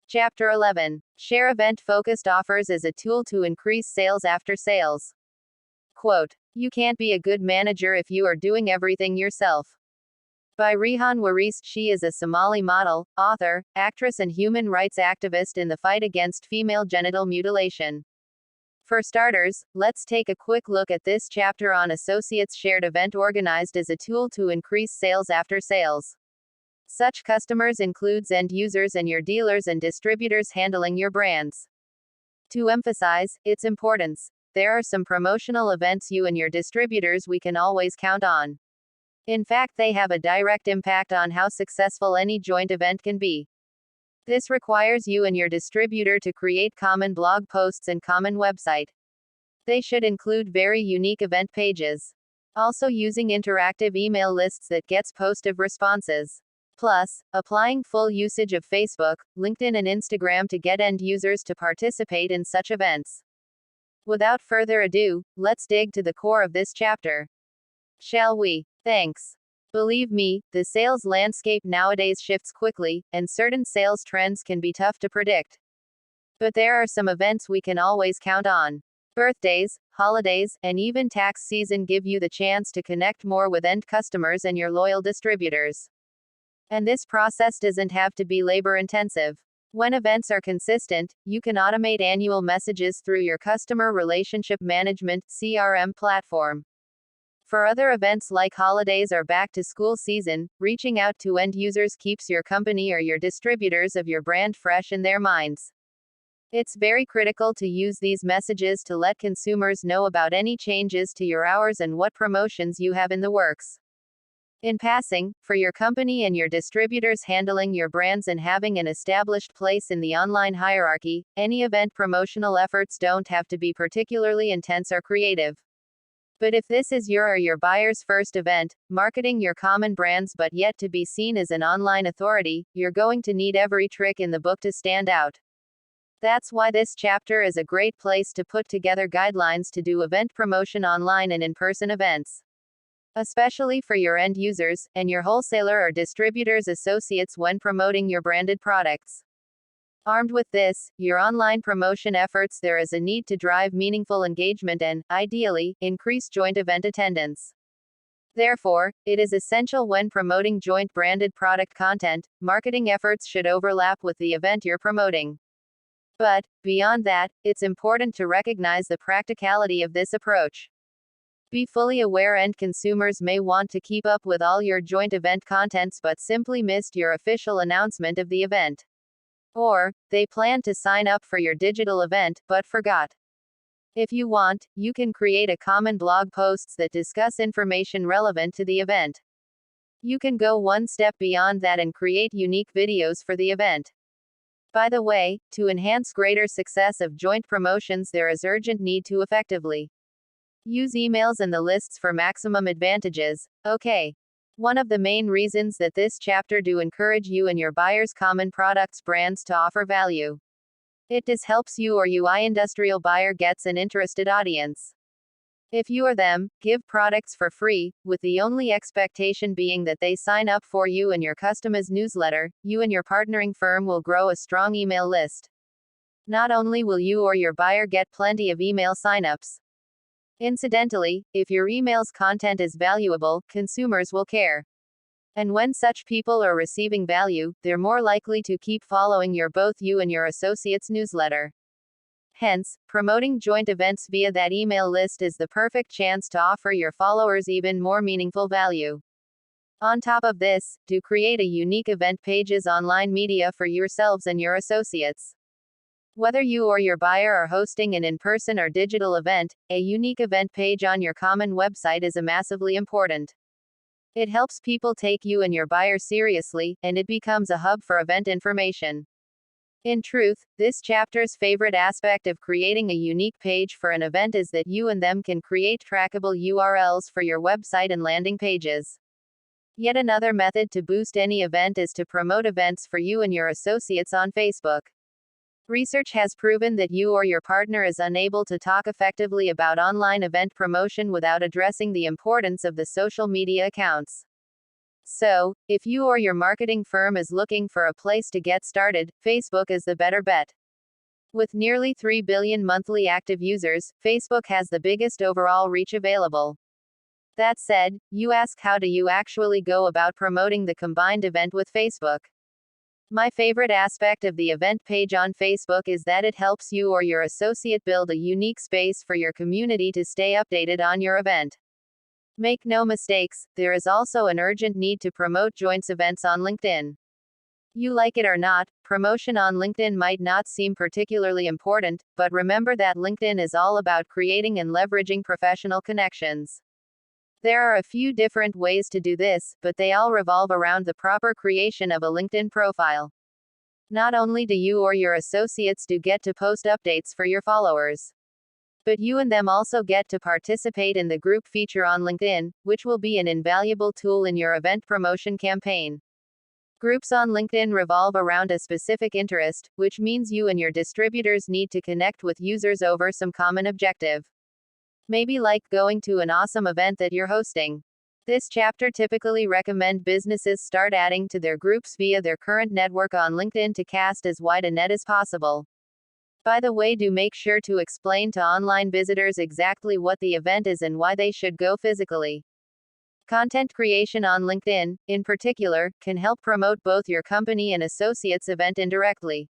Chapter 11. Share event-focused offers as a tool to increase sales after sales. Quote, "You can't be a good manager if you are doing everything yourself." By Rehan Waris. She is a Somali model, author, actress and human rights activist in the fight against female genital mutilation. For starters, let's take a quick look at this chapter on associates shared event organized as a tool to increase sales after sales. Such customers includes end users and your dealers and distributors handling your brands. To emphasize its importance, there are some promotional events you and your distributors we can always count on. In fact, they have a direct impact on how successful any joint event can be. This requires you and your distributor to create common blog posts and common website. They should include very unique event pages. Also using interactive email lists that gets positive responses. Plus, applying full usage of Facebook, LinkedIn and Instagram to get end users to participate in such events. Without further ado, let's dig to the core of this chapter. Shall we? Thanks. Believe me, the sales landscape nowadays shifts quickly, and certain sales trends can be tough to predict. But there are some events we can always count on. Birthdays, holidays, and even tax season give you the chance to connect more with end customers and your loyal distributors. And this process doesn't have to be labor intensive. When events are consistent, you can automate annual messages through your customer relationship management (CRM) platform. For other events like holidays or back to school season, reaching out to end users keeps your company or your distributors of your brand fresh in their minds. It's very critical to use these messages to let consumers know about any changes to your hours and what promotions you have in the works. In passing, for your company and your distributors handling your brands and having an established place in the online hierarchy, any event promotional efforts don't have to be particularly intense or creative. But if this is your or your buyer's first event, marketing your common brands but yet to be seen as an online authority, you're going to need every trick in the book to stand out. That's why this chapter is a great place to put together guidelines to do event promotion online and in-person events. Especially for your end users, and your wholesaler or distributor's associates when promoting your branded products. Armed with this, your online promotion efforts, there is a need to drive meaningful engagement and, ideally, increase joint event attendance. Therefore, it is essential when promoting joint branded product content, marketing efforts should overlap with the event you're promoting. But, beyond that, it's important to recognize the practicality of this approach. Be fully aware end consumers may want to keep up with all your joint event contents but simply missed your official announcement of the event. Or, they plan to sign up for your digital event, but forgot. If you want, you can create a common blog posts that discuss information relevant to the event. You can go one step beyond that and create unique videos for the event. By the way, to enhance greater success of joint promotions, there is urgent need to effectively use emails and the lists for maximum advantages. Okay. One of the main reasons that this chapter do encourage you and your buyers' common products brands to offer value. It does helps you or UI industrial buyer gets an interested audience. If you are them, give products for free, with the only expectation being that they sign up for you and your customers' newsletter, you and your partnering firm will grow a strong email list. Not only will you or your buyer get plenty of email signups. Incidentally, if your email's content is valuable, consumers will care. And when such people are receiving value, they're more likely to keep following both you and your associates' newsletter. Hence, promoting joint events via that email list is the perfect chance to offer your followers even more meaningful value. On top of this, do create a unique event pages online media for yourselves and your associates. Whether you or your buyer are hosting an in-person or digital event, a unique event page on your common website is massively important. It helps people take you and your buyer seriously, and it becomes a hub for event information. In truth, this chapter's favorite aspect of creating a unique page for an event is that you and them can create trackable URLs for your website and landing pages. Yet another method to boost any event is to promote events for you and your associates on Facebook. Research has proven that you or your partner is unable to talk effectively about online event promotion without addressing the importance of the social media accounts. So, if you or your marketing firm is looking for a place to get started, Facebook is the better bet. With nearly 3 billion monthly active users, Facebook has the biggest overall reach available. That said, you ask, how do you actually go about promoting the combined event with Facebook? My favorite aspect of the event page on Facebook is that it helps you or your associate build a unique space for your community to stay updated on your event. Make no mistakes, there is also an urgent need to promote joint events on LinkedIn. You like it or not, promotion on LinkedIn might not seem particularly important, but remember that LinkedIn is all about creating and leveraging professional connections. There are a few different ways to do this, but they all revolve around the proper creation of a LinkedIn profile. Not only do you or your associates get to post updates for your followers, but you and them also get to participate in the group feature on LinkedIn, which will be an invaluable tool in your event promotion campaign. Groups on LinkedIn revolve around a specific interest, which means you and your distributors need to connect with users over some common objective. Maybe like going to an awesome event that you're hosting. This chapter typically recommend businesses start adding to their groups via their current network on LinkedIn to cast as wide a net as possible. By the way, do make sure to explain to online visitors exactly what the event is and why they should go physically. Content creation on LinkedIn, in particular, can help promote both your company and associates' event indirectly.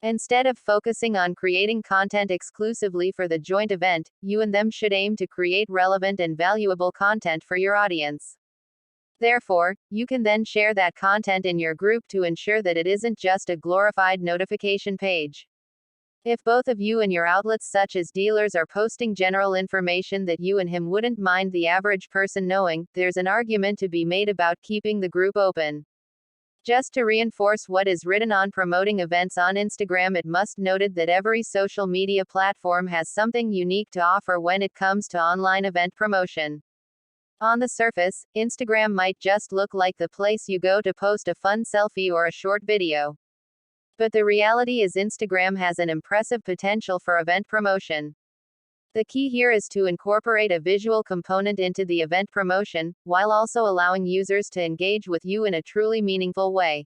Instead of focusing on creating content exclusively for the joint event, you and them should aim to create relevant and valuable content for your audience. Therefore, you can then share that content in your group to ensure that it isn't just a glorified notification page. If both of you and your outlets such as dealers are posting general information that you and him wouldn't mind the average person knowing, there's an argument to be made about keeping the group open. Just to reinforce what is written on promoting events on Instagram, it must noted that every social media platform has something unique to offer when it comes to online event promotion. On the surface, Instagram might just look like the place you go to post a fun selfie or a short video. But the reality is Instagram has an impressive potential for event promotion. The key here is to incorporate a visual component into the event promotion, while also allowing users to engage with you in a truly meaningful way.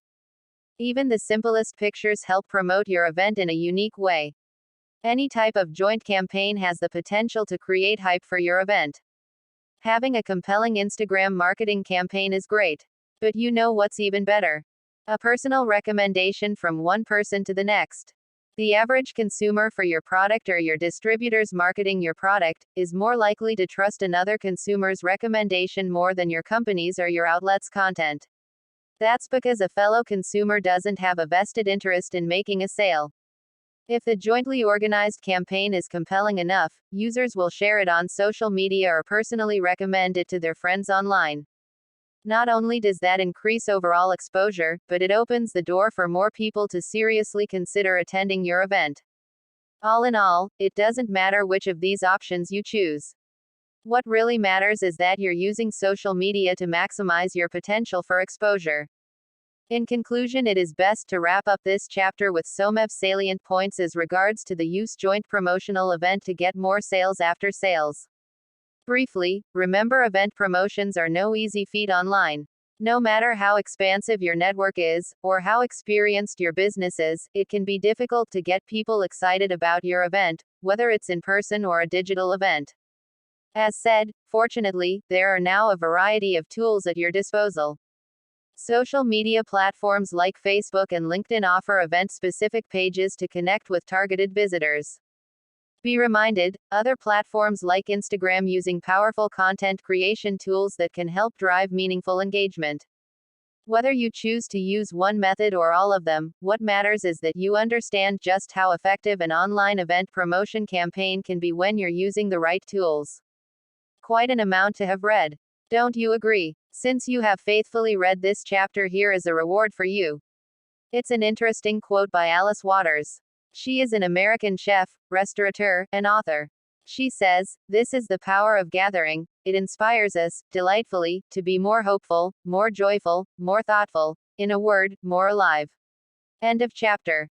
Even the simplest pictures help promote your event in a unique way. Any type of joint campaign has the potential to create hype for your event. Having a compelling Instagram marketing campaign is great. But you know what's even better? A personal recommendation from one person to the next. The average consumer for your product or your distributors marketing your product is more likely to trust another consumer's recommendation more than your company's or your outlet's content. That's because a fellow consumer doesn't have a vested interest in making a sale. If the jointly organized campaign is compelling enough, users will share it on social media or personally recommend it to their friends online. Not only does that increase overall exposure, but it opens the door for more people to seriously consider attending your event. All in all, it doesn't matter which of these options you choose. What really matters is that you're using social media to maximize your potential for exposure. In conclusion, it is best to wrap up this chapter with some salient points as regards to the use joint promotional event to get more sales after sales. Briefly, remember, event promotions are no easy feat online. No matter how expansive your network is, or how experienced your business is, it can be difficult to get people excited about your event, whether it's in person or a digital event. As said, fortunately, there are now a variety of tools at your disposal. Social media platforms like Facebook and LinkedIn offer event-specific pages to connect with targeted visitors. Be reminded, other platforms like Instagram using powerful content creation tools that can help drive meaningful engagement. Whether you choose to use one method or all of them, what matters is that you understand just how effective an online event promotion campaign can be when you're using the right tools. Quite an amount to have read. Don't you agree? Since you have faithfully read this chapter, here is a reward for you. It's an interesting quote by Alice Waters. She is an American chef, restaurateur, and author. She says, "This is the power of gathering. It inspires us, delightfully, to be more hopeful, more joyful, more thoughtful, in a word, more alive." End of chapter.